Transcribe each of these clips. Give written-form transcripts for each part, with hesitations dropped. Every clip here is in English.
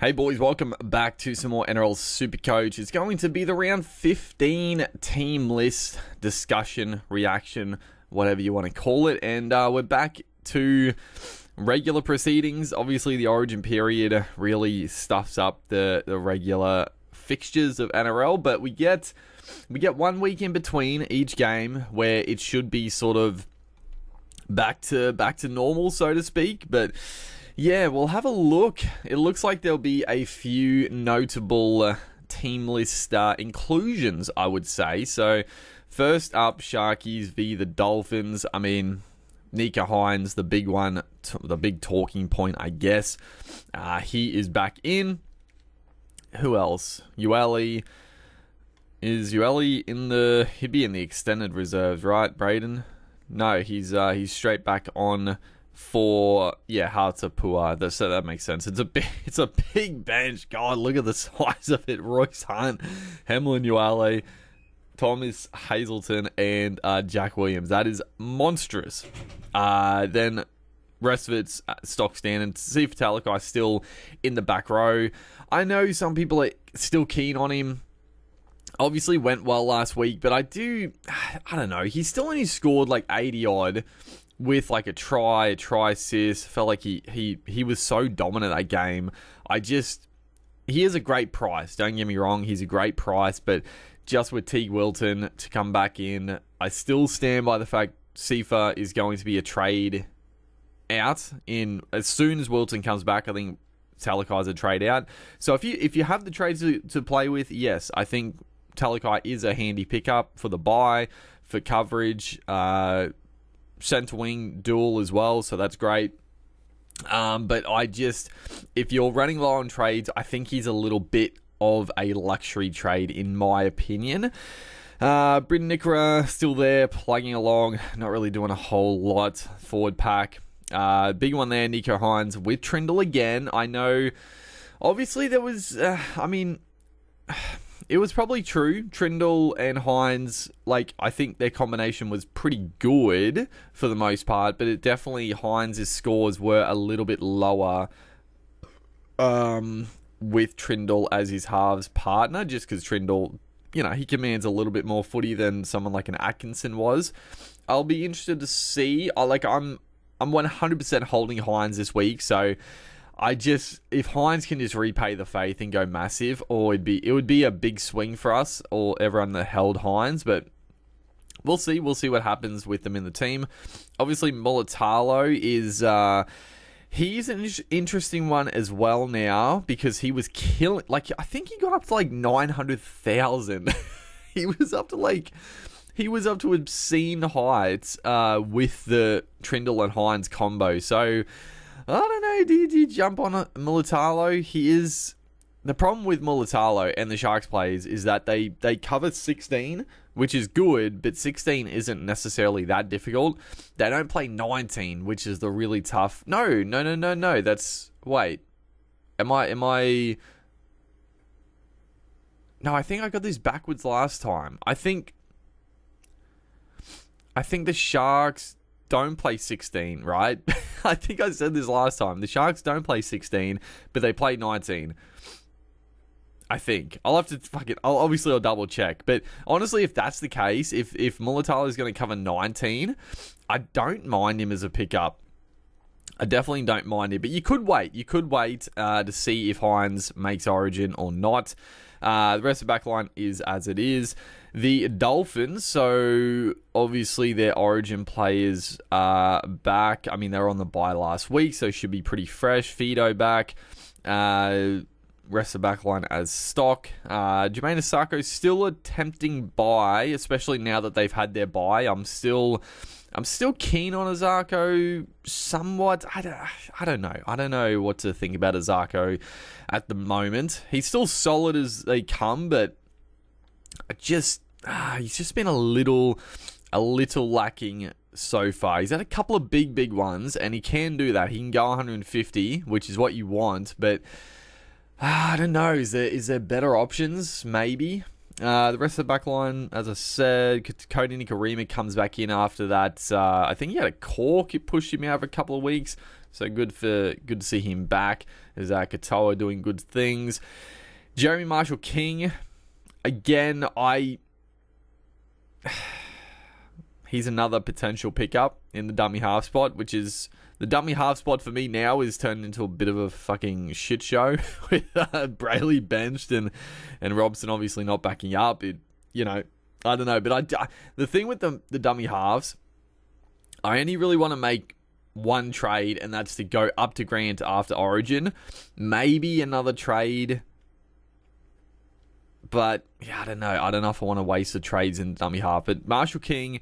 Hey boys, welcome back to some more Nrl Supercoach. It's going to be the round 15 team list discussion, reaction, whatever you want to call it. And we're back to regular proceedings. Obviously, the origin period really stuffs up the regular fixtures of NRL, but we get 1 week in between each game where it should be sort of back to normal, so to speak. But yeah, we'll have a look. It looks like there'll be a few notable team list inclusions, I would say. So first up, Sharkies v the Dolphins. I mean, Nicho Hynes, the big one, the big talking point, I guess. He is back in. Who else? Ueli. Is Ueli in the... He'd be in the extended reserves, right, Braden? No, he's straight back on for Hartapua. So that makes sense. It's a big bench. God, look at the size of it. Royce Hunt, Hemlin Uele, Thomas Hazelton, and Jack Williams. That is monstrous. Then rest of it's stock standard. See if Talakai still in the back row. I know some people are still keen on him. Obviously went well last week, but I don't know. He still only scored like 80 odd with like a try assist. Felt like he was so dominant that game. He is a great price. Don't get me wrong. He's a great price, but just with Teague Wilton to come back in, I still stand by the fact Sifa is going to be a trade out in as soon as Wilton comes back. I think Talakai's a trade out. So if you have the trades to play with, yes, I think Talakai is a handy pickup for the buy, for coverage, centre wing dual as well, so that's great. But if you're running low on trades, I think he's a little bit of a luxury trade in my opinion. Britton Nikora still there, plugging along, not really doing a whole lot. Forward pack. Big one there, Nicho Hynes with Trindle again. I know, obviously there was, it was probably true. Trindle and Hynes, I think their combination was pretty good for the most part, but Hynes' scores were a little bit lower with Trindle as his halves partner, just because Trindle, he commands a little bit more footy than someone like an Atkinson was. I'll be interested to see. I'm 100% holding Hynes this week, so if Hynes can just repay the faith and go massive, or it would be a big swing for us or everyone that held Hynes, but we'll see what happens with them in the team. Obviously, Mulatalo is he's an interesting one as well now, because he was killing, I think he got up to 900,000. He was up to obscene heights with the Trindle and Hynes combo. So I don't know, do you jump on Mulatalo? The problem with Mulatalo and the Sharks players is that they cover 16, which is good, but 16 isn't necessarily that difficult. They don't play 19, which is the really tough. No. Wait. Am I... No, I think I got this backwards last time. I think the Sharks don't play 16, right? I think I said this last time. The Sharks don't play 16, but they play 19. I think. I'll have to I'll double check. But honestly, if that's the case, if Mulatalo is going to cover 19, I don't mind him as a pickup. I definitely don't mind him. But you could wait. To see if Hynes makes Origin or not. The rest of the backline is as it is. The Dolphins, so obviously their Origin players are back. I mean, they were on the bye last week, so should be pretty fresh. Fido back. Rest of the backline as stock. Jermaine Asako still a tempting buy, especially now that they've had their bye. I'm still keen on Asako somewhat. I don't know. I don't know what to think about Asako at the moment. He's still solid as they come, but he's just been a little lacking so far. He's had a couple of big ones, and he can do that. He can go 150, which is what you want, but I don't know. Is there better options? Maybe. The rest of the backline, as I said, Cody Nikorima comes back in after that. I think he had a cork. It pushed him out for a couple of weeks. So good to see him back. Zach Katoa doing good things. Jeremy Marshall-King, again, he's another potential pickup in the dummy half spot, which is... The dummy half spot for me now is turned into a bit of a fucking shit show with Brayley benched and Robson obviously not backing up. I don't know. But the thing with the dummy halves, I only really want to make one trade, and that's to go up to Grant after Origin. Maybe another trade. But, yeah, I don't know. I don't know if I want to waste the trades in dummy half. But Marshall King...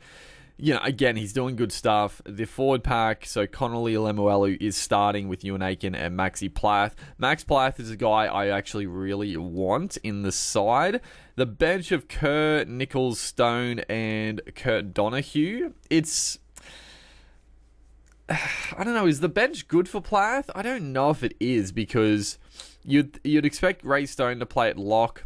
again, he's doing good stuff. The forward pack, so Connolly Lemuelu is starting with Ewan Aiken and Maxi Plath. Max Plath is a guy I actually really want in the side. The bench of Kerr, Nichols, Stone, and Kurt Donahue. It's... I don't know, is the bench good for Plath? I don't know if it is, because you'd expect Ray Stone to play at lock.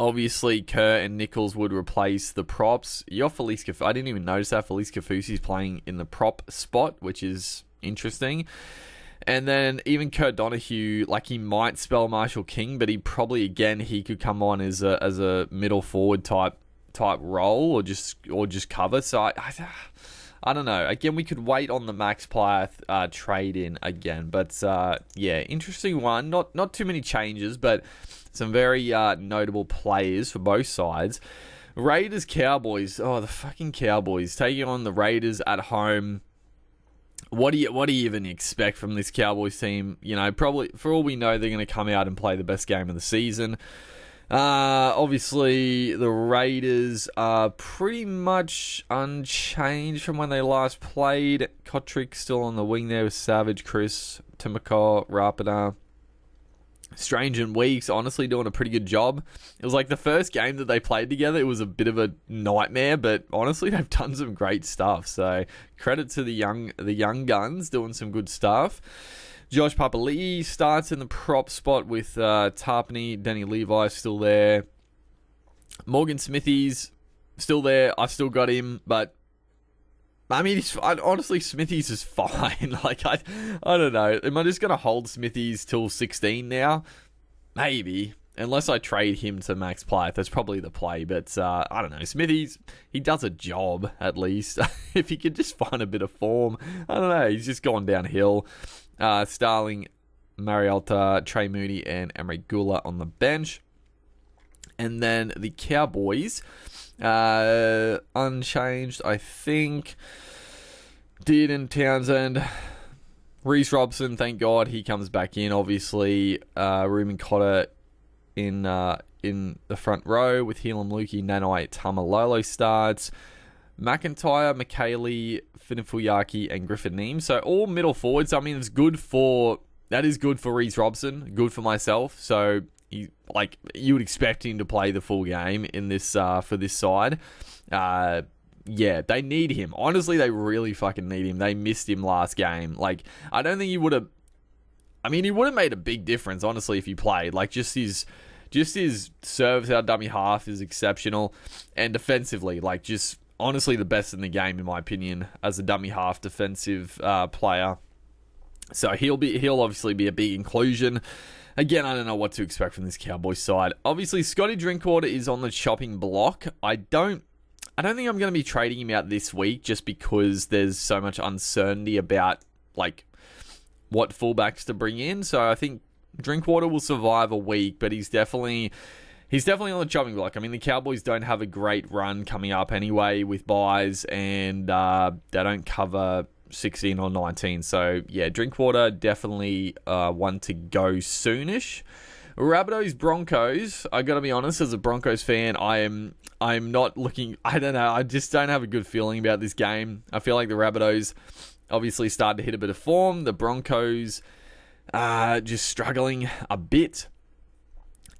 Obviously, Kerr and Nichols would replace the props. Your Felice Kafusi, I didn't even notice that Felice Kafusi's playing in the prop spot, which is interesting. And then even Kurt Donahue, he might spell Marshall King, but he could come on as a middle forward type role or just cover. So I don't know. Again, we could wait on the Max Plath trade in again, but interesting one. Not too many changes, but some very notable players for both sides. Raiders, Cowboys. Oh, the fucking Cowboys taking on the Raiders at home. What do you even expect from this Cowboys team? Probably for all we know, they're going to come out and play the best game of the season. Obviously, the Raiders are pretty much unchanged from when they last played. Kotrick still on the wing there with Savage, Chris, Timoko, Rapida. Strange and Weeks, honestly, doing a pretty good job. It was the first game that they played together. It was a bit of a nightmare, but honestly, they've done some great stuff. So credit to the young guns doing some good stuff. Josh Papali'i starts in the prop spot with Tarpany. Danny Levi still there. Morgan Smithies still there. I've still got him, but I mean, honestly, Smithies is fine. I don't know. Am I just going to hold Smithies till 16 now? Maybe. Unless I trade him to Max Plath. That's probably the play. But, I don't know. Smithies, he does a job, at least. If he could just find a bit of form. I don't know. He's just gone downhill. Starling, Mariota, Trey Mooney, and Emery Gula on the bench. And then the Cowboys... unchanged, I think. Dearden, Townsend, Reece Robson, thank God he comes back in. Obviously, Ruben Cotter in the front row with Helam Lukey, Nanai, Tamalolo starts. McIntyre, McKaylee, Finifuyaki, and Griffin Neem. So all middle forwards. I mean, that is good for Reece Robson, good for myself. So you would expect him to play the full game in this for this side. They need him. Honestly, they really fucking need him. They missed him last game. I don't think he would have. I mean, he would have made a big difference, honestly, if he played. Just his serves out dummy half is exceptional, and defensively, just honestly the best in the game in my opinion as a dummy half defensive player. So he'll obviously be a big inclusion. Again, I don't know what to expect from this Cowboys side. Obviously, Scotty Drinkwater is on the chopping block. I don't think I'm going to be trading him out this week just because there's so much uncertainty about what fullbacks to bring in. So I think Drinkwater will survive a week, but he's definitely on the chopping block. I mean, the Cowboys don't have a great run coming up anyway with buys, and they don't cover 16 or 19. So, yeah, Drinkwater definitely one to go soonish. Rabbitohs Broncos. I got to be honest, as a Broncos fan, I'm not looking... I don't know. I just don't have a good feeling about this game. I feel like the Rabbitohs obviously started to hit a bit of form. The Broncos just struggling a bit.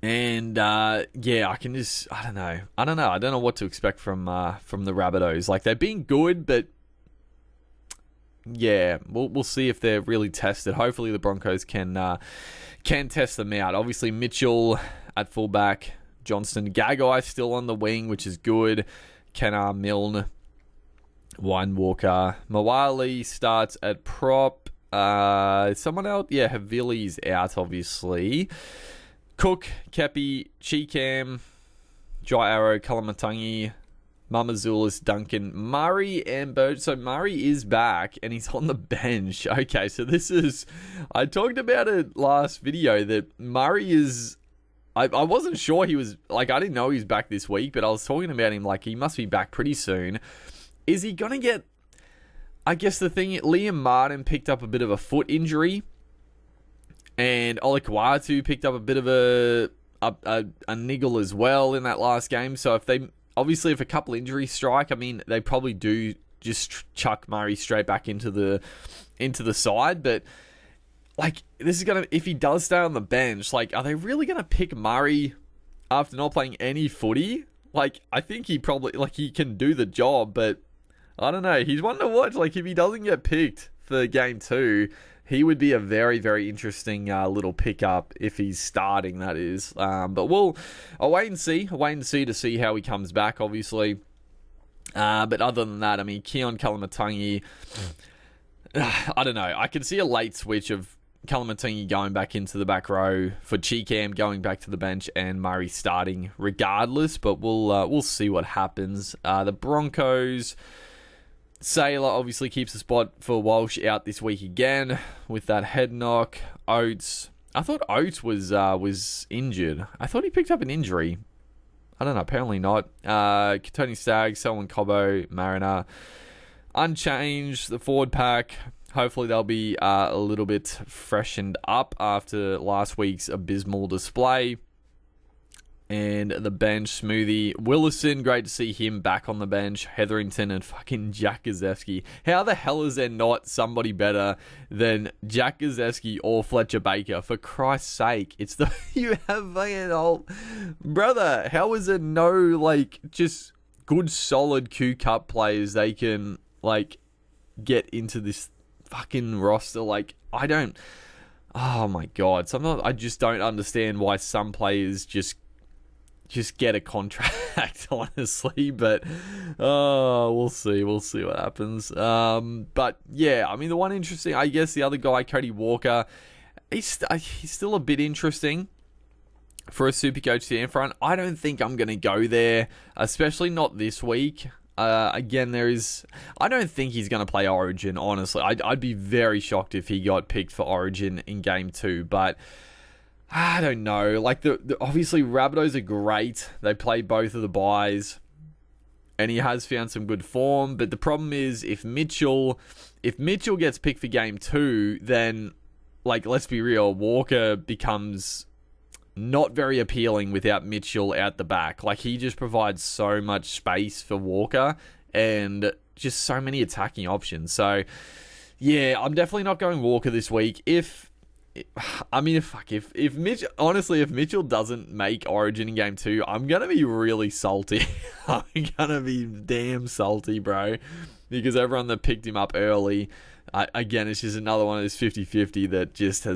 And, I can just... I don't know. I don't know what to expect from the Rabbitohs. They've been good, but... Yeah, we'll see if they're really tested. Hopefully the Broncos can test them out. Obviously Mitchell at fullback, Johnston, Gagai still on the wing, which is good. Kennar, Milne, Wine Walker, Mawali starts at prop. Someone else? Yeah, Havili's out, obviously. Cook, Kepi, Cheekham, Jai Arrow, Kalamatangi, Mamazulis, Duncan, Murray, and Bird. So Murray is back and he's on the bench. Okay, so this is... I talked about it last video that Murray is... I wasn't sure he was... Like, I didn't know he was back this week, but I was talking about him like he must be back pretty soon. Is he going to get... I guess the thing... Liam Martin picked up a bit of a foot injury. And Olakawatu picked up a bit of a niggle as well in that last game. So if they... Obviously, if a couple injuries strike, I mean, they probably do just chuck Murray straight back into the side. But, like, this is going to... If he does stay on the bench, like, are they really going to pick Murray after not playing any footy? Like, I think he probably... Like, he can do the job, but I don't know. He's one to watch. Like, if he doesn't get picked for Game 2... He would be a very, very interesting little pickup if he's starting, that is. But I'll wait and see. To see how he comes back, obviously. But other than that, I mean, Keon Kalamatangi, I don't know. I can see a late switch of Kalamatangi going back into the back row for Cheekham going back to the bench and Murray starting regardless. But we'll see what happens. The Broncos... Sailor obviously keeps the spot for Walsh out this week again with that head knock. Oates. I thought Oates was injured. I thought he picked up an injury. I don't know. Apparently not. Tony Staggs, Selwyn Cobbo, Mariner. Unchanged. The forward pack. Hopefully they'll be a little bit freshened up after last week's abysmal display. And the bench, Smoothie. Willison, great to see him back on the bench. Hetherington and fucking Jack Gazewski. How the hell is there not somebody better than Jack Gazewski or Fletcher Baker? For Christ's sake. It's the... You have fucking old... Brother, how is there no, like, just good, solid Q-Cup players they can, like, get into this fucking roster? Like, I don't... Oh, my God. Sometimes I just don't understand why some players just get a contract, honestly, but we'll see what happens. But yeah, I mean, the one interesting, I guess the other guy, Cody Walker, he's still a bit interesting for a Supercoach to in front. I don't think I'm going to go there, especially not this week. Again, I don't think he's going to play Origin, honestly. I'd be very shocked if he got picked for Origin in Game 2, but I don't know. Like, obviously, Rabbitohs are great. They play both of the buys. And he has found some good form. But the problem is, if Mitchell gets picked for Game 2, then, like, let's be real, Walker becomes not very appealing without Mitchell out the back. Like, he just provides so much space for Walker and just so many attacking options. So, yeah, I'm definitely not going Walker this week. If Mitchell doesn't make Origin in Game 2, I'm going to be really salty. I'm going to be damn salty, bro. Because everyone that picked him up early, again, it's just another one of those 50-50 that just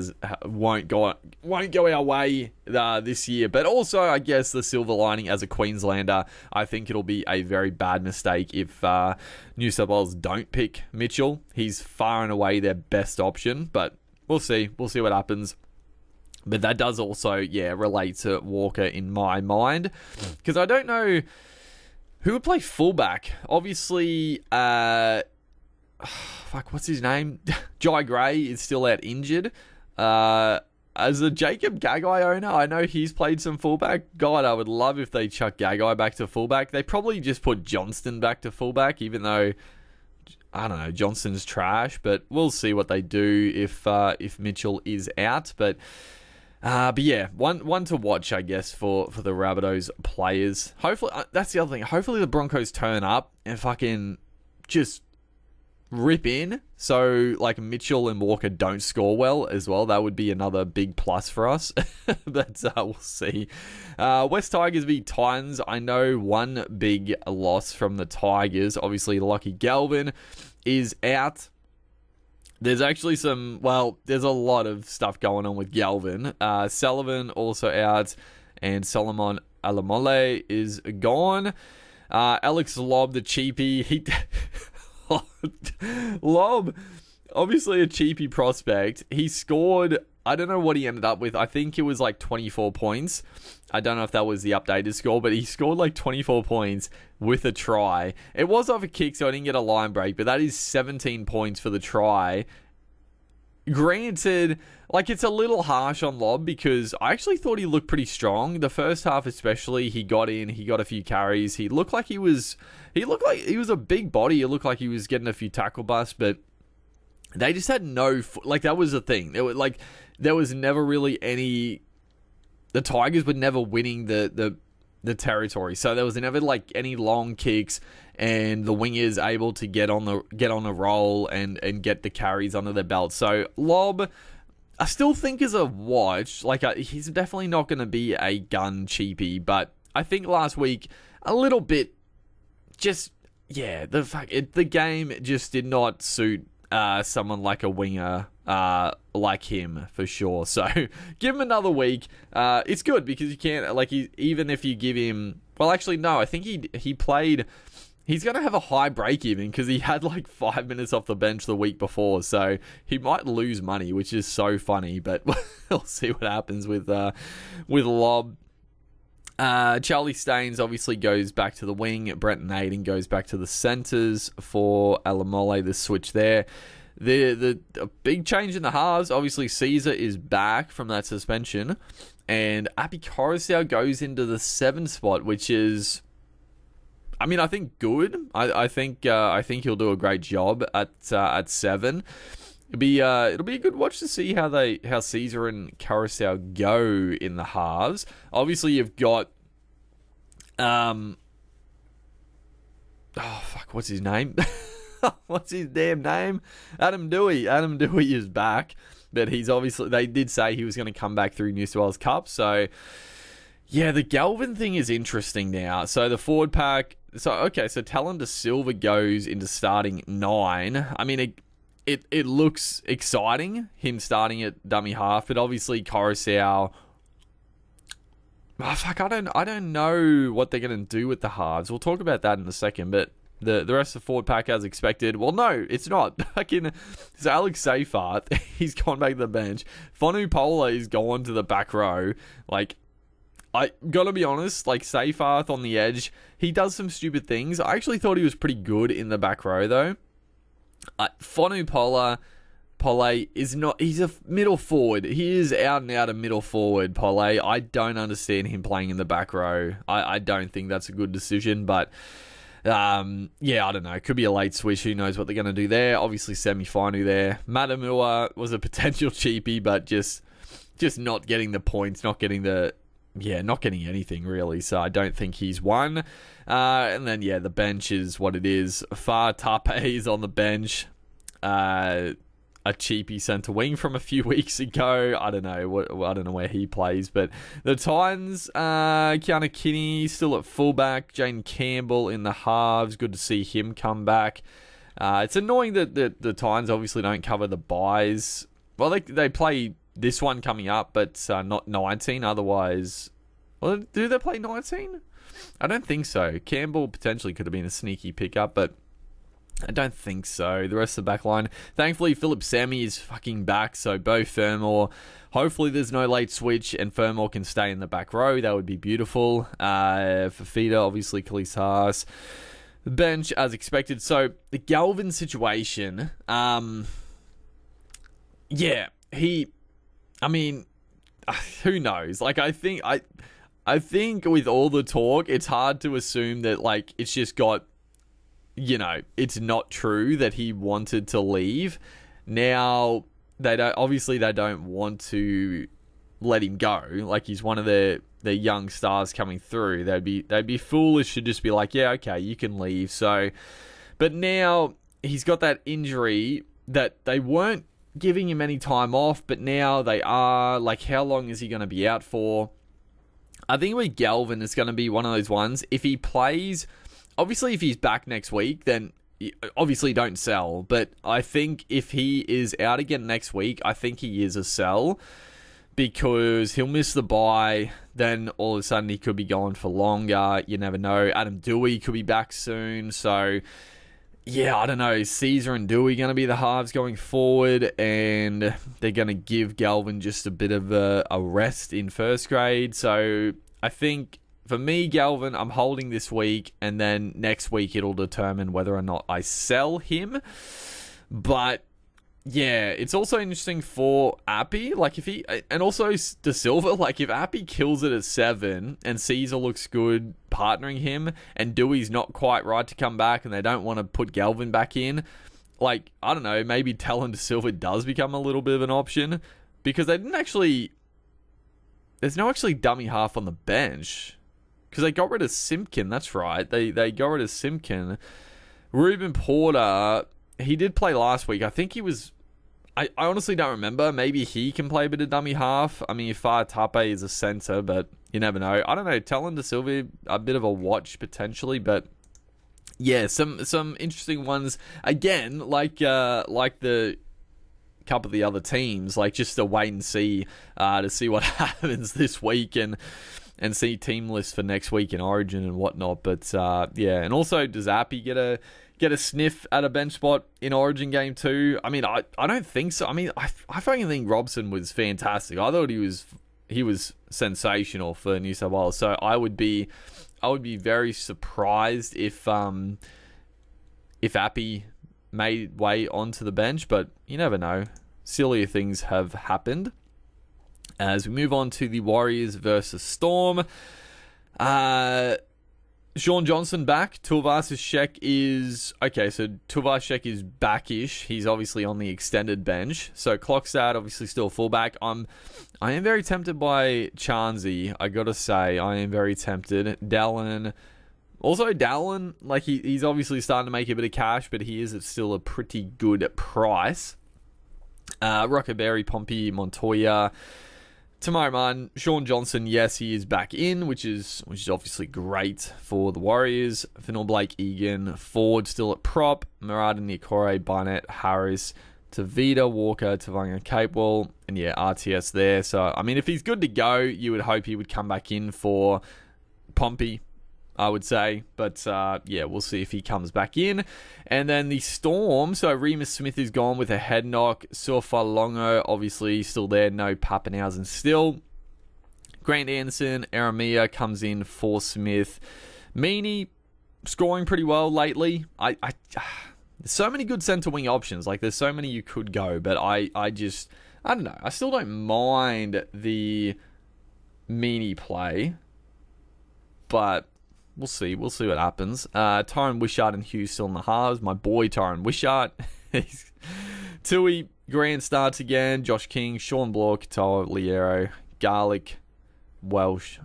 won't go our way this year. But also, I guess, the silver lining as a Queenslander, I think it'll be a very bad mistake if New South Wales don't pick Mitchell. He's far and away their best option, but we'll see. We'll see what happens. But that does also, relate to Walker in my mind. Because I don't know who would play fullback. Obviously, what's his name? Jai Gray is still out injured. As a Jacob Gagai owner, I know he's played some fullback. God, I would love if they chuck Gagai back to fullback. They probably just put Johnston back to fullback, even though... I don't know, Johnston's trash, but we'll see what they do if Mitchell is out. But yeah, one to watch, I guess, for the Rabbitohs players. Hopefully, that's the other thing. Hopefully the Broncos turn up and fucking just rip in. So, like, Mitchell and Walker don't score well as well. That would be another big plus for us. But we'll see. West Tigers v Titans. I know one big loss from the Tigers. Obviously, Lockie Galvin is out. There's actually there's a lot of stuff going on with Galvin. Sullivan also out. And Solomon Alamole is gone. Alex Lobb, the cheapie, Lobb. obviously a cheapy prospect. He scored, I don't know what he ended up with. I think it was like 24 points. I don't know if that was the updated score, but he scored like 24 points with a try. It was off a kick, so I didn't get a line break, but that is 17 points for the try. Granted, like, it's a little harsh on Lob because I actually thought he looked pretty strong. The first half especially, he got in, he got a few carries. He looked like he was a big body. It looked like he was getting a few tackle busts, but they just had no, like, that was the thing. There was never really any, the Tigers were never winning the territory. So there was never like any long kicks, and the wingers able to get on the roll and get the carries under their belt. So Lob, I still think is a watch. Like, he's definitely not going to be a gun cheapie, but I think last week a little bit, just the game just did not suit someone like a winger like him for sure. So give him another week. It's good because you can't, like, even if you give him, well, actually no, I think he played. He's going to have a high break even because he had like 5 minutes off the bench the week before. So he might lose money, which is so funny, but we'll see what happens with Lob. Charlie Staines obviously goes back to the wing. Brenton Aiden goes back to the centres for Alamole, the switch there. The big change in the halves, obviously Caesar is back from that suspension, and Api Coruscant goes into the 7 spot, which is, I mean, I think good. I think he'll do a great job at 7. It'll be a good watch to see how Caesar and Coruscant go in the halves. Obviously, you've got what's his name? What's his damn name? Adam Dewey. Adam Dewey is back, but he's obviously, they did say he was going to come back through New South Wales Cup. So yeah, the Galvin thing is interesting now. So the forward pack. So Talon De Silva goes into starting 9. I mean, it looks exciting, him starting at dummy half, but obviously Coruscant, I don't know what they're going to do with the halves. We'll talk about that in a second, but the rest of the forward pack as expected. Well, no, it's not. So Alex Seyfarth, he's gone back to the bench. Fonu Pola is gone to the back row. Like, I gotta be honest, like, Seyfarth on the edge, he does some stupid things. I actually thought he was pretty good in the back row, though. Fonu Pole is not, he's a middle forward. He is out and out a middle forward, Pole. I don't understand him playing in the back row. I don't think that's a good decision, but I don't know. It could be a late switch. Who knows what they're going to do there. Obviously, semi-final there. Matamua was a potential cheapie, but just not getting the points, not getting anything really. So I don't think he's one. And then, the bench is what it is. Far Tape is on the bench. A cheapie centre wing from a few weeks ago. I don't know where he plays, but the Titans, Kiana Kinney still at fullback. Jane Campbell in the halves. Good to see him come back. It's annoying that the Titans obviously don't cover the buys. Well, they play this one coming up, but not 19. Otherwise, well, do they play 19? I don't think so. Campbell potentially could have been a sneaky pickup, but I don't think so. The rest of the back line, thankfully, Philip Sammy is fucking back. So Beau Fermor, hopefully there's no late switch and Fermor can stay in the back row. That would be beautiful. Fafita, obviously, Khalees Haas. The bench, as expected. So the Galvin situation, who knows? Like, I think with all the talk, it's hard to assume that, like, it's just got, it's not true that he wanted to leave. Now, they don't want to let him go. Like, he's one of their young stars coming through. They'd be foolish to just be like, yeah, okay, you can leave. So, but now he's got that injury that they weren't giving him any time off, but now they are. Like, how long is he going to be out for? I think with Galvin, it's going to be one of those ones. If he plays, obviously if he's back next week, then obviously don't sell. But I think if he is out again next week, I think he is a sell because he'll miss the bye. Then all of a sudden he could be going for longer. You never know. Adam Dewey could be back soon. So yeah, I don't know. Caesar and Dewey going to be the halves going forward, and they're going to give Galvin just a bit of a rest in first grade. So I think for me, Galvin, I'm holding this week, and then next week it'll determine whether or not I sell him. But yeah, it's also interesting for Appy, like if he, and also De Silva, like if Appy kills it at 7 and Caesar looks good partnering him and Dewey's not quite right to come back and they don't want to put Galvin back in, like, I don't know, maybe Talon De Silva does become a little bit of an option because they didn't actually, there's no actually dummy half on the bench because they got rid of Simpkin, that's right, they got rid of Simpkin. Ruben Porter, he did play last week. I think he was... I honestly don't remember. Maybe he can play a bit of dummy half. I mean, Far Tape is a centre, but you never know. I don't know. Talon De Silva, a bit of a watch potentially, but yeah, some interesting ones. Again, like the couple of the other teams, like just to wait and see to see what happens this week and see team lists for next week in Origin and whatnot. But yeah, and also does Appy get a sniff at a bench spot in Origin Game 2? I mean, I don't think so. I mean, I fucking think Robson was fantastic. I thought he was sensational for New South Wales. So I would be very surprised if Appy made way onto the bench, but you never know. Sillier things have happened. As we move on to the Warriors versus Storm. Sean Johnson back. Tuivasa-Sheck is... Okay, so Tuivasa-Sheck is back-ish. He's obviously on the extended bench. So Klokstad, obviously still fullback. I am very tempted by Charnsey. I gotta say, I am very tempted. Dallin... Also, Dallin, like, he's obviously starting to make a bit of cash, but he is at still a pretty good price. Rockaberry, Pompey, Montoya... Tomorrow, Sean Johnson, yes, he is back in, which is obviously great for the Warriors. Fennell Blake, Egan, Ford still at prop. Murata, Niokore, Barnett, Harris, Tavita, Walker, Tavanga, Capewell, and yeah, RTS there. So, I mean, if he's good to go, you would hope he would come back in for Pompey, I would say. But yeah, we'll see if he comes back in. And then the Storm. So Remus Smith is gone with a head knock. Longo, obviously still there. No Pappenhausen still. Grant Anderson, Aramia comes in for Smith. Meany scoring pretty well lately. There's so many good centre wing options. Like there's so many you could go, but I don't know. I still don't mind the Meany play, but we'll see. We'll see what happens. Tyron Wishart and Hughes still in the halves. My boy Tyron Wishart. Tui, Grant starts again. Josh King, Sean Bloor, Katoa, Liero, Garlic, Welsh,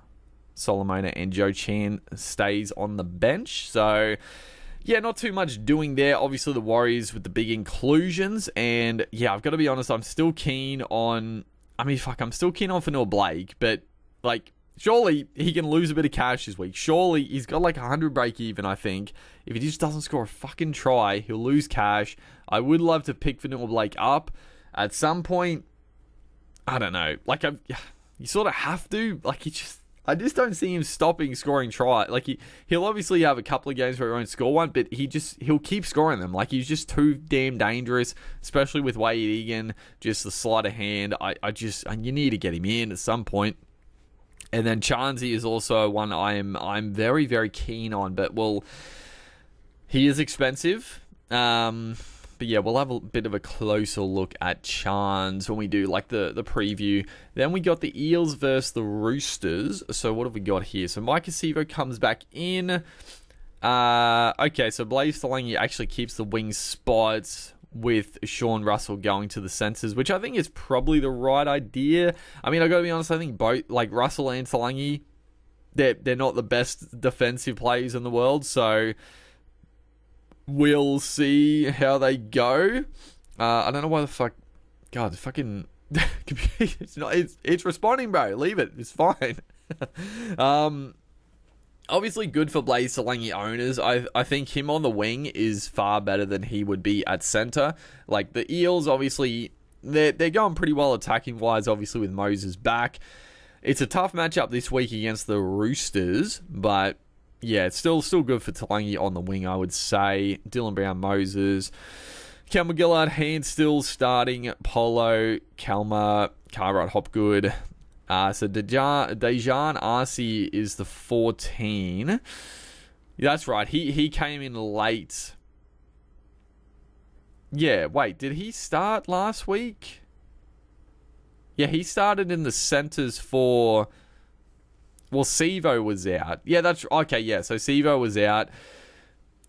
Solomona, and Joe Chan stays on the bench. So, yeah, not too much doing there. Obviously, the Warriors with the big inclusions. And, yeah, I've got to be honest, I'm still keen on... I'm still keen on Fennell Blake. But, like... Surely he can lose a bit of cash this week. Surely he's got like 100 break even, I think. If he just doesn't score a fucking try, he'll lose cash. I would love to pick Fennell Blake up at some point. I don't know. Like, you sort of have to. Like, I just don't see him stopping scoring try. Like, he'll obviously have a couple of games where he won't score one, but he'll keep scoring them. Like, he's just too damn dangerous, especially with Wade Egan, just the sleight of hand. You need to get him in at some point. And then Charnsey is also one I'm very, very keen on, but he is expensive. But yeah, we'll have a bit of a closer look at Chans when we do like the preview. Then we got the Eels versus the Roosters. So what have we got here? So Mike Acevo comes back in. Okay, so Blaze Talangi actually keeps the wing spots with Sean Russell going to the centres, which I think is probably the right idea. I mean, I gotta be honest, I think both, like Russell and Talangi, they're not the best defensive players in the world, so we'll see how they go. I don't know why the fuck... God, the fucking... it's responding, bro. Leave it. It's fine. Obviously good for Blaze Talangi owners. I think him on the wing is far better than he would be at centre. Like, the Eels, obviously, they're going pretty well attacking-wise, obviously, with Moses back. It's a tough matchup this week against the Roosters, but yeah, it's still good for Talangi on the wing, I would say. Dylan Brown-Moses, Campbell Gillard, Hand still starting. Polo, Kalma, Cartwright, Hopgood. So Dejan Arce is the 14. That's right. He came in late. Yeah, wait, did he start last week? Yeah, he started in the centers for... Well, Sivo was out. Yeah, that's... Okay, yeah, so Sivo was out.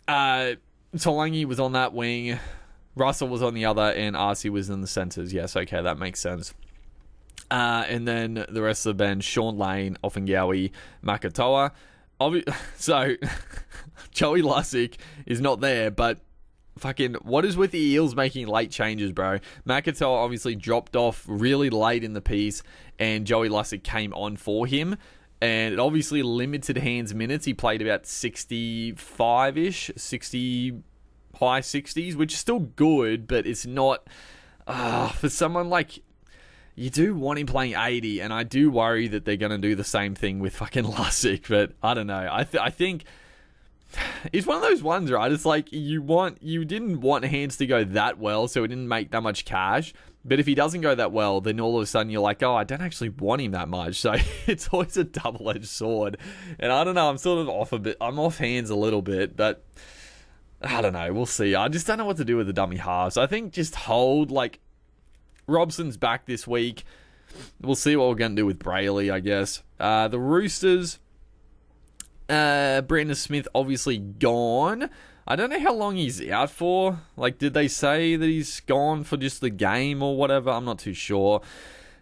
Talangi was on that wing. Russell was on the other, and Arce was in the centers. Yes, okay, that makes sense. And then the rest of the bench, Sean Lane, Offengawi, Makatoa. So, Joey Lussick is not there, but fucking, what is with the Eels making late changes, bro? Makatoa obviously dropped off really late in the piece, and Joey Lussick came on for him. And it obviously limited Hand's minutes. He played about 65-ish, 60, high 60s, which is still good, but it's not... for someone like... You do want him playing 80, and I do worry that they're going to do the same thing with fucking Lussick, but I don't know. I think... It's one of those ones, right? It's like you didn't want Hands to go that well, so it didn't make that much cash. But if he doesn't go that well, then all of a sudden you're like, oh, I don't actually want him that much. So it's always a double-edged sword. And I don't know, I'm sort of off a bit. I'm off Hands a little bit, but I don't know. We'll see. I just don't know what to do with the dummy halves. I think just hold, like, Robson's back this week. We'll see what we're going to do with Brayley, I guess. The Roosters, Brandon Smith obviously gone. I don't know how long he's out for. Like, did they say that he's gone for just the game or whatever? I'm not too sure.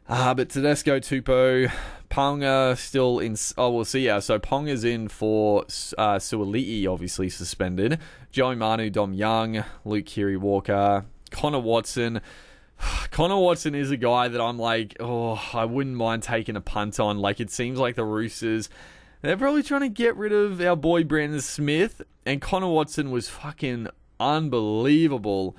But Tedesco, Tupou, Ponga still in... Oh, we'll see. Yeah, so Ponga's in for Suoli'i, obviously suspended. Joey Manu, Dom Young, Luke Keary Walker, Connor Watson. Connor Watson is a guy that I'm like, oh, I wouldn't mind taking a punt on. Like, it seems like the Roosters... They're probably trying to get rid of our boy Brandon Smith, and Connor Watson was fucking unbelievable.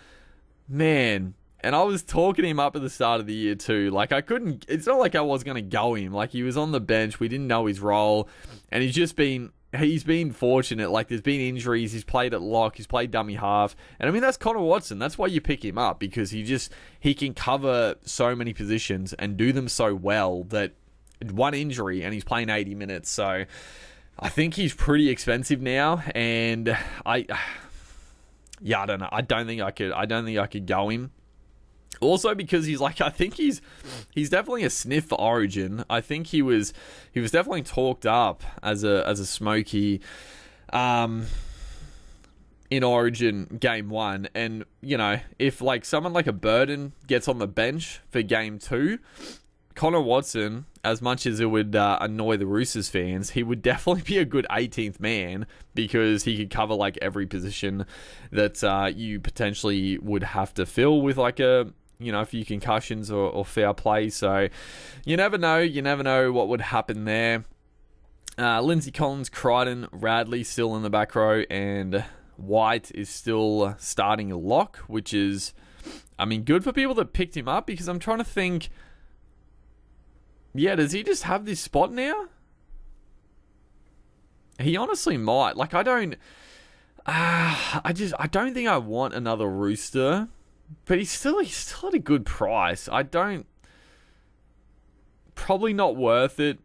Man. And I was talking him up at the start of the year too. Like, it's not like I was going to go him. Like, he was on the bench. We didn't know his role. And he's been fortunate. Like, there's been injuries. He's played at lock. He's played dummy half. And I mean, that's Connor Watson. That's why you pick him up, because he can cover so many positions and do them so well that one injury and he's playing 80 minutes. So I think he's pretty expensive now, and I don't know. I don't think I could go him. Also because I think he's definitely a sniff for Origin. I think he was definitely talked up as a smoky in Origin game 1, and you know, if like someone like a Burden gets on the bench for game 2, Connor Watson, as much as it would annoy the Roosters fans, he would definitely be a good 18th man, because he could cover like every position that you potentially would have to fill with like a few concussions or foul play. So you never know what would happen there. Lindsay Collins, Crichton, Radley still in the back row, and White is still starting lock, which is, I mean, good for people that picked him up, because I'm trying to think. Yeah, does he just have this spot now? He honestly might. Like, I don't think I want another Rooster, but he's still at a good price. Probably not worth it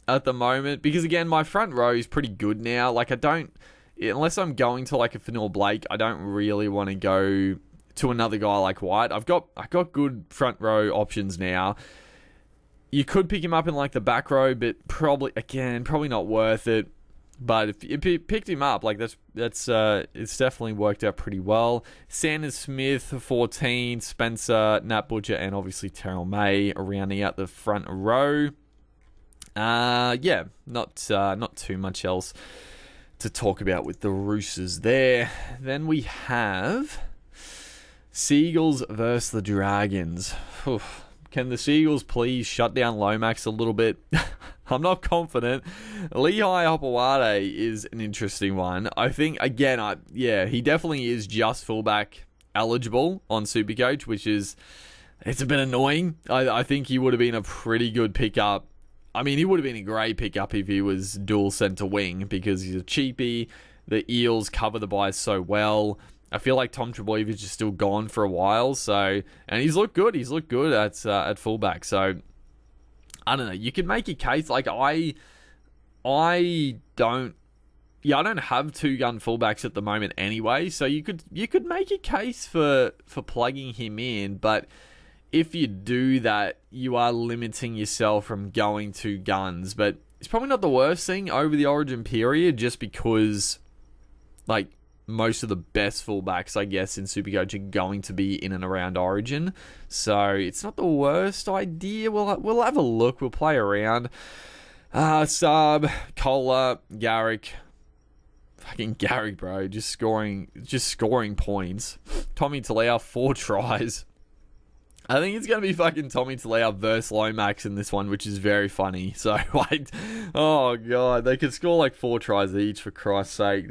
at the moment, because again, my front row is pretty good now. Like, unless I'm going to like a Fanil Blake, I don't really want to go to another guy like White. I've got good front row options now. You could pick him up in like the back row, but probably not worth it. But if you picked him up, like that's it's definitely worked out pretty well. Sanders Smith 14, Spencer, Nat Butcher, and obviously Terrell May rounding out the front row. Not too much else to talk about with the Roosters there. Then we have Seagulls versus the Dragons. Oof. Can the Seagulls please shut down Lomax a little bit? I'm not confident. Lehigh Hopewade is an interesting one. I think, again, he definitely is just fullback eligible on Supercoach, it's a bit annoying. I think he would have been a pretty good pickup I mean, he would have been a great pickup if he was dual centre wing because he's a cheapie. The Eels cover the buys so well. I feel like Tom Trbojevic is still gone for a while, so and he's looked good. He's looked good at fullback. So I don't know. You could make a case like I don't have two gun fullbacks at the moment anyway. So you could make a case for plugging him in, but if you do that, you are limiting yourself from going two guns. But it's probably not the worst thing over the Origin period, just because like most of the best fullbacks, I guess, in Supercoach are going to be in and around Origin. So it's not the worst idea. We'll have a look. We'll play around. Saab, Kohler, Garrick. Fucking Garrick, bro. Just scoring points. Tommy Talau, 4 tries. I think it's going to be fucking Tommy Talau versus Lomax in this one, which is very funny. So, like, oh, God. They could score like 4 tries each, for Christ's sake.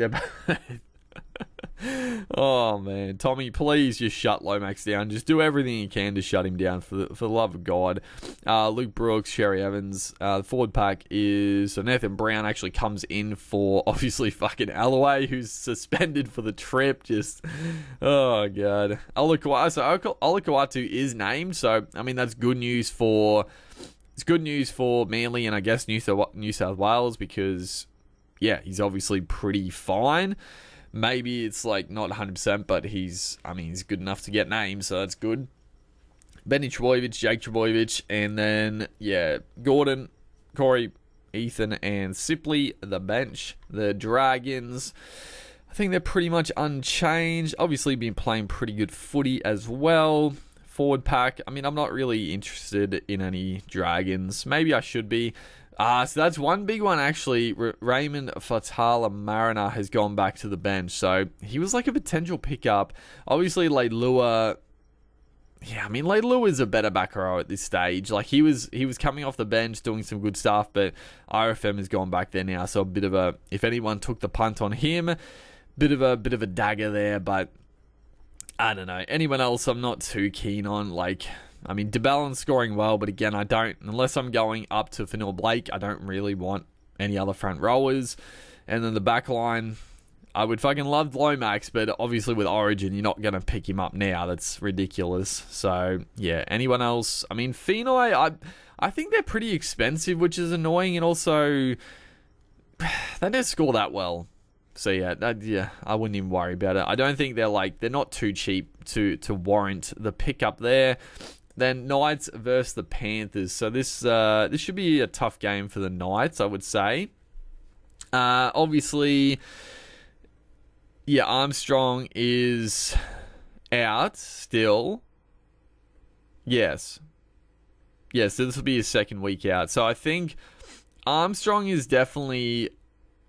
Oh, man. Tommy, please just shut Lomax down. Just do everything you can to shut him down, for the love of God. Luke Brooks, Sherry Evans. The forward pack is... So Nathan Brown actually comes in for, obviously, fucking Alloway, who's suspended for the trip. Just... Oh, God. Olakau'atu is named, so, I mean, that's good news for... It's good news for Manly and, I guess, New South Wales, because, yeah, he's obviously pretty fine. Maybe it's like not 100%, but he's good enough to get named, so that's good. Benny Trbojevic, Jake Trbojevic, and then, yeah, Gordon, Corey, Ethan, and Sipley, the bench. The Dragons, I think they're pretty much unchanged. Obviously been playing pretty good footy as well. Forward pack, I mean, I'm not really interested in any Dragons. Maybe I should be. So that's one big one, actually. Raymond Fatala-Mariner has gone back to the bench. So he was like a potential pickup. Obviously, Leilua... Yeah, I mean, Leilua is a better back row at this stage. Like, he was coming off the bench, doing some good stuff, but RFM has gone back there now. So a bit of a... If anyone took the punt on him, bit of a dagger there, but I don't know. Anyone else I'm not too keen on, like... I mean, DeBellin's scoring well, but again, I don't... Unless I'm going up to Fanil Blake, I don't really want any other front rowers. And then the back line, I would fucking love Lomax, but obviously with Origin, you're not going to pick him up now. That's ridiculous. So, yeah, anyone else? I mean, Phenoi, I think they're pretty expensive, which is annoying, and also they don't score that well. So, yeah, I wouldn't even worry about it. I don't think they're not too cheap to warrant the pickup there. Then Knights versus the Panthers. So this should be a tough game for the Knights, I would say. Obviously, yeah, Armstrong is out still. Yes, so this will be his second week out. So I think Armstrong is definitely...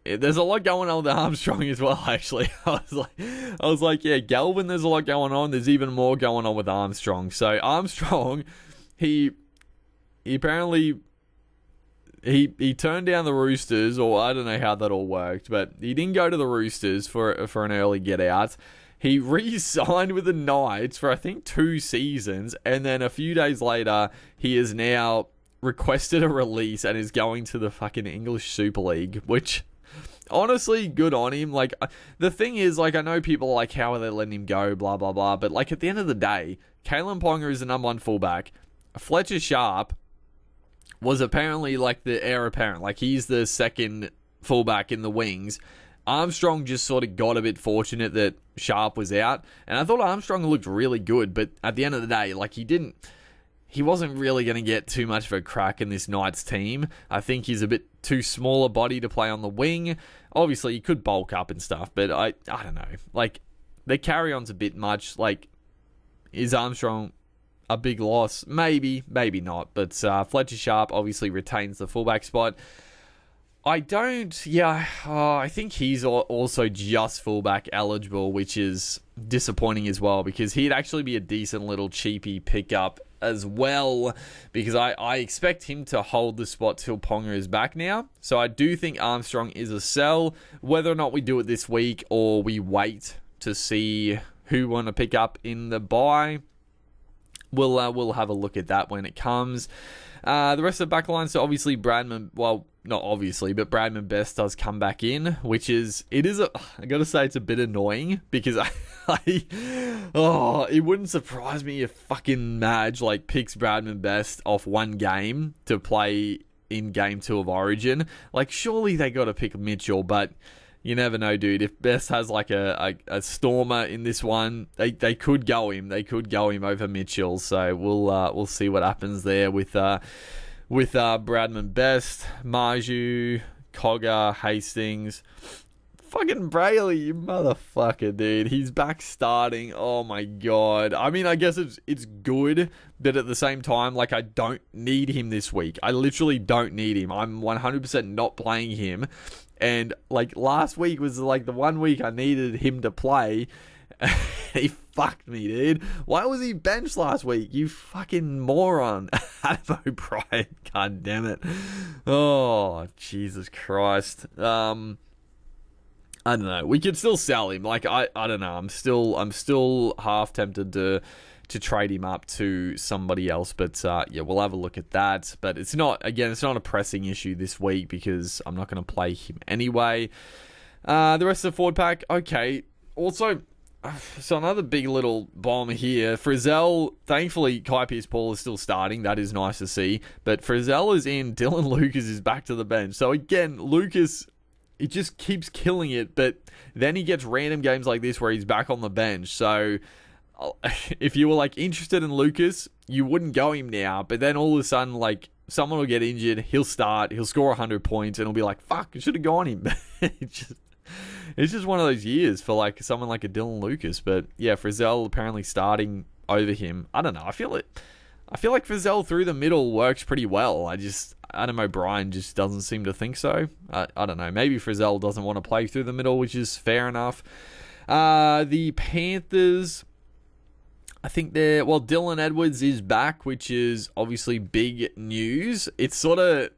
There's a lot going on with Armstrong as well, actually. I was like, yeah, Galvin, there's a lot going on. There's even more going on with Armstrong. So Armstrong, he apparently he turned down the Roosters, or I don't know how that all worked, but he didn't go to the Roosters for an early get out. He re-signed with the Knights for I think 2 seasons, and then a few days later, he is now requested a release and is going to the fucking English Super League, which... Honestly, good on him. Like, the thing is, like, I know people are like, how are they letting him go, blah, blah, blah. But, like, at the end of the day, Kalen Ponga is the number 1 fullback. Fletcher Sharp was apparently, like, the heir apparent. Like, he's the second fullback in the wings. Armstrong just sort of got a bit fortunate that Sharp was out. And I thought Armstrong looked really good. But at the end of the day, like, he wasn't really going to get too much of a crack in this Knights team. I think he's a bit too small a body to play on the wing. Obviously, he could bulk up and stuff, but I don't know. Like, the carry-on's a bit much. Like, is Armstrong a big loss? Maybe, maybe not. But Fletcher Sharp obviously retains the fullback spot. I think he's also just fullback eligible, which is disappointing as well, because he'd actually be a decent little cheapy pickup as well, because I expect him to hold the spot till Ponga is back now. So I do think Armstrong is a sell. Whether or not we do it this week or we wait to see who we want to pick up in the bye, we'll have a look at that when it comes. The rest of the back line, so obviously Bradman, well, not obviously, but Bradman Best does come back in, which is, I gotta say, it's a bit annoying because it wouldn't surprise me if fucking Madge like picks Bradman Best off one game to play in game 2 of Origin. Like, surely they gotta pick Mitchell, but you never know, dude. If Best has like a stormer in this one, they could go him. They could go him over Mitchell. So we'll see what happens there with Bradman Best, Marju, Cogger, Hastings. Fucking Brayley, you motherfucker, dude. He's back starting. Oh my god. I mean, I guess it's good, but at the same time, like, I don't need him this week. I literally don't need him. I'm 100% not playing him. And like last week was like the one week I needed him to play. He fucked me, dude. Why was he benched last week? You fucking moron. Adam O'Brien. God damn it. Oh, Jesus Christ. I don't know. We could still sell him. Like, I don't know. I'm still half tempted to trade him up to somebody else, but yeah, we'll have a look at that. But it's not a pressing issue this week because I'm not going to play him anyway. The rest of the forward pack, okay. Also, so another big little bomb here. Frizzell, thankfully, Kai Pearce-Paul is still starting. That is nice to see. But Frizzell is in. Dylan Lucas is back to the bench. So again, Lucas, he just keeps killing it, but then he gets random games like this where he's back on the bench. So if you were like interested in Lucas, you wouldn't go him now, but then all of a sudden, like, someone will get injured, he'll start, he'll score 100 points, and it'll be like, fuck, I should have gone him. It's just one of those years for like someone like a Dylan Lucas. But yeah, Frizzell apparently starting over him. I don't know. I feel like Frizzell through the middle works pretty well. Adam O'Brien just doesn't seem to think so. I don't know. Maybe Frizzell doesn't want to play through the middle, which is fair enough. The Panthers, I think Dylan Edwards is back, which is obviously big news. It's sort of,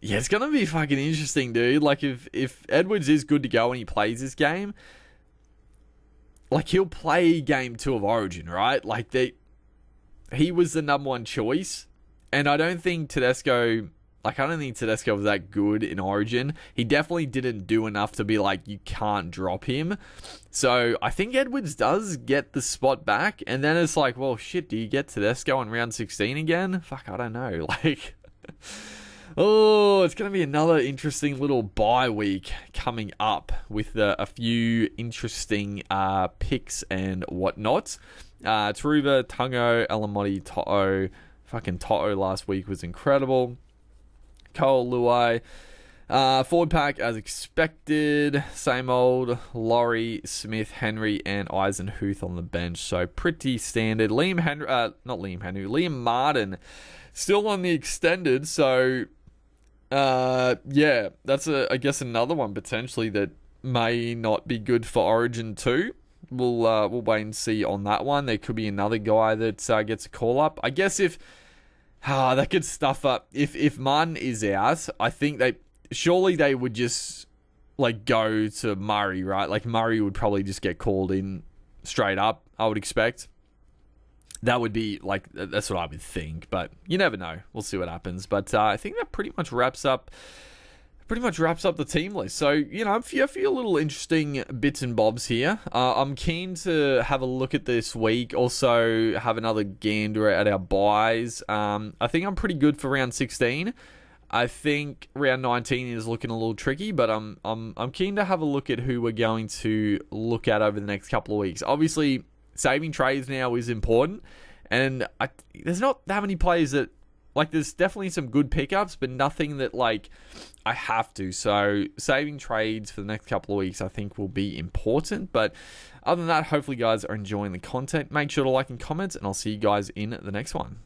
yeah, it's going to be fucking interesting, dude. Like, if Edwards is good to go and he plays this game, like, he'll play game 2 of Origin, right? Like, he was the number 1 choice, and I don't think Tedesco was that good in Origin. He definitely didn't do enough to be like, you can't drop him. So I think Edwards does get the spot back. And then it's like, well, shit, do you get Tedesco in round 16 again? Fuck, I don't know. Like, oh, it's going to be another interesting little bye week coming up with a few interesting picks and whatnot. Taruva, Tungo, Alamotti, To'o. Fucking To'o last week was incredible. Cole, Luai. Forward pack as expected. Same old. Laurie, Smith, Henry, and Eisenhuth on the bench. So pretty standard. Liam Martin still on the extended. So yeah, that's I guess another one potentially that may not be good for Origin 2. We'll wait and see on that one. There could be another guy that gets a call up. I guess if that could stuff up. If Martin is out, I think they would just like go to Murray, right? Like, Murray would probably just get called in straight up, I would expect. That would be like, that's what I would think, but you never know. We'll see what happens. But I think that pretty much wraps up the team list. So, you know, a few little interesting bits and bobs here. I'm keen to have a look at this week. Also, have another gander at our buys. I think I'm pretty good for round 16. I think round 19 is looking a little tricky, but I'm keen to have a look at who we're going to look at over the next couple of weeks. Obviously, saving trades now is important, and there's not that many players that, like, there's definitely some good pickups, but nothing that, like, I have to. So saving trades for the next couple of weeks, I think, will be important. But other than that, hopefully you guys are enjoying the content. Make sure to like and comment, and I'll see you guys in the next one.